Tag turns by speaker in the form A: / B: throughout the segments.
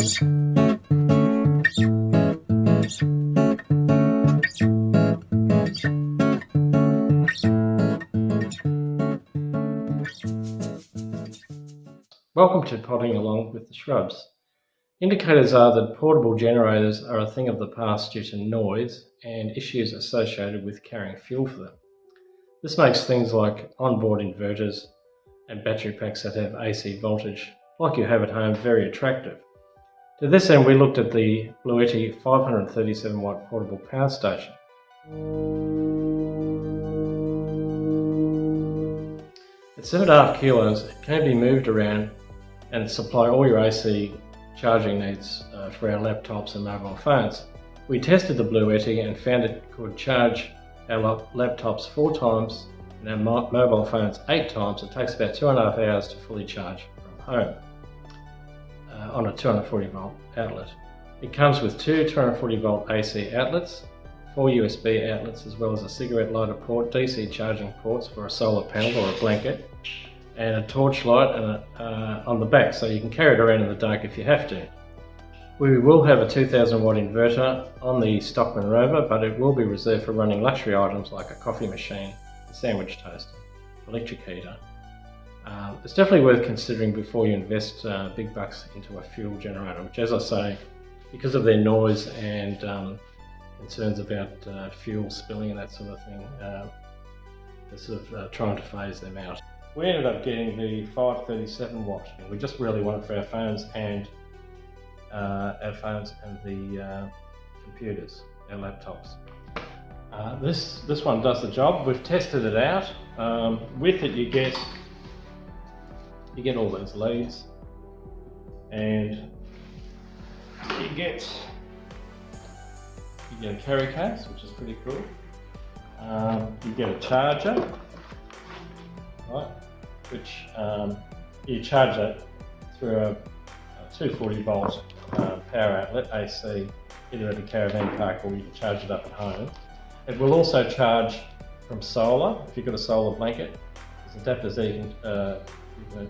A: Welcome to Potting Along with the Shrubs. Indicators are that portable generators are a thing of the past due to noise and issues associated with carrying fuel for them. This makes things like onboard inverters and battery packs that have AC voltage, like you have at home, very attractive. To this end, we looked at the Bluetti 537 watt portable power station. At 7.5 kilos, it can be moved around and supply all your AC charging needs for our laptops and mobile phones. We tested the Bluetti and found it could charge our laptops 4 times and our mobile phones 8 times. It takes about 2.5 hours to fully charge from home on a 240 volt outlet. It comes with 2 240 volt AC outlets, 4 USB outlets, as well as a cigarette lighter port, DC charging ports for a solar panel or a blanket, and a torch light on the back, so you can carry it around in the dark if you have to. We will have a 2000 watt inverter on the Stockman Rover, but it will be reserved for running luxury items like a coffee machine, a sandwich toaster, electric heater. It's definitely worth considering before you invest big bucks into a fuel generator, which, as I say, because of their noise and concerns about fuel spilling and that sort of thing, they're sort of trying to phase them out. We ended up getting the 537 watt. We just really want it for our phones and the computers, our laptops. This one does the job. We've tested it out. With it, you get all those leads, and you get a carry case, which is pretty cool. You get a charger, right, which you charge it through a 240 volt power outlet, AC, either at a caravan park or you can charge it up at home. It will also charge from solar. If you've got a solar blanket, there's adapters there, you can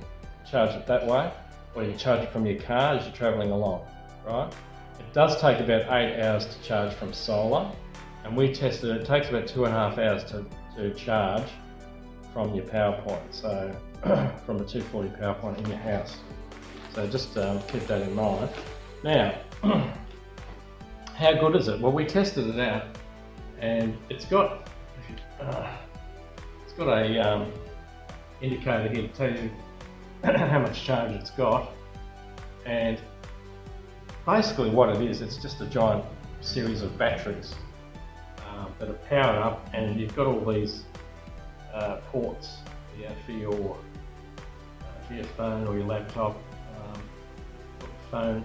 A: charge it that way, or you can charge it from your car as you're travelling along, right? It does take about 8 hours to charge from solar, and we tested it. It takes about 2.5 hours to charge from your power point, so from a 240 power point in your house. So just keep that in mind. Now, how good is it? Well, we tested it out, and it's got a indicator here to tell you how much charge it's got, and basically what it is, it's just a giant series of batteries that are powered up, and you've got all these ports for your phone or your laptop, phone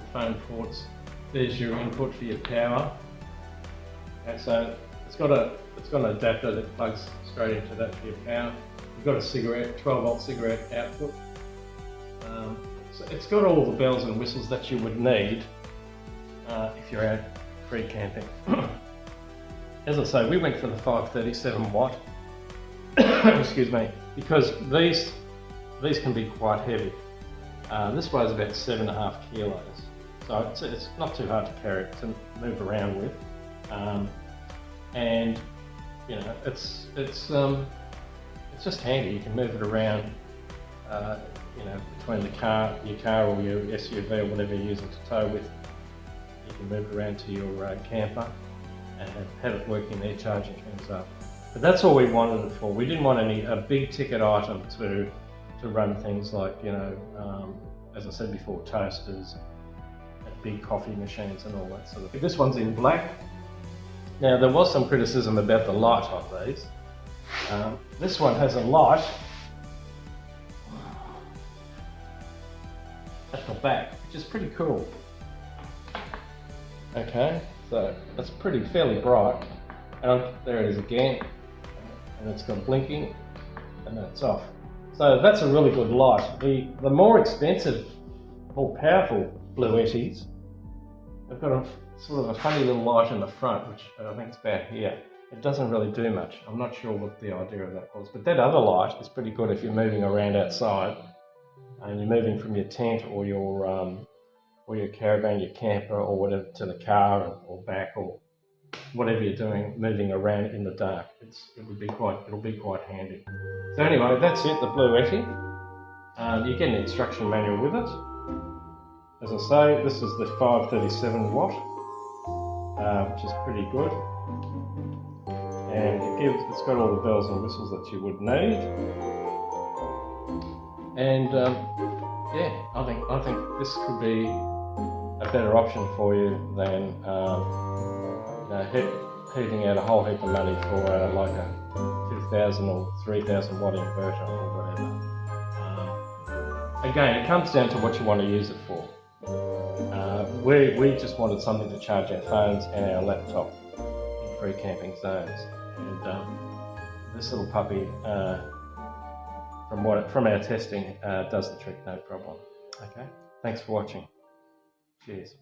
A: ports. There's your input for your power, and so it's got an adapter that plugs straight into that for your power. You've got a 12 volt cigarette output. So it's got all the bells and whistles that you would need if you're out free camping. As I say, we went for the 537 watt, excuse me, because these can be quite heavy. This weighs about 7.5 kilos, so it's not too hard to carry, to move around with, and you know it's just handy. You can move it around, between your car or your SUV or whatever you're using to tow with. You can move it around to your camper and have it working there, charging things up. But that's all we wanted it for. We didn't want a big ticket item to run things like, as I said before, toasters, and big coffee machines and all that sort of thing. This one's in black. Now, there was some criticism about the light of these. This one has a light at the back, which is pretty cool. Okay, so that's fairly bright. And there it is again, and it's got blinking, and then it's off. So that's a really good light. The more expensive, more powerful Bluettis, they've got a sort of a funny little light in the front, which I think is about here. It doesn't really do much. I'm not sure what the idea of that was, but that other light is pretty good if you're moving around outside and you're moving from your tent or or your caravan, your camper, or whatever to the car or back, or whatever you're doing, moving around in the dark. It'll be quite handy. So anyway, that's it. The Bluetti. You get an instruction manual with it. As I say, this is the 537 watt, which is pretty good, and it's got all the bells and whistles that you would need. And yeah, I think this could be a better option for you than heating out a whole heap of money for like a 2,000 or 3,000 watt inverter or whatever. Again, it comes down to what you want to use it for. We just wanted something to charge our phones and our laptop in free camping zones, and this little puppy, from our testing, does the trick no problem. Okay, thanks for watching. Cheers.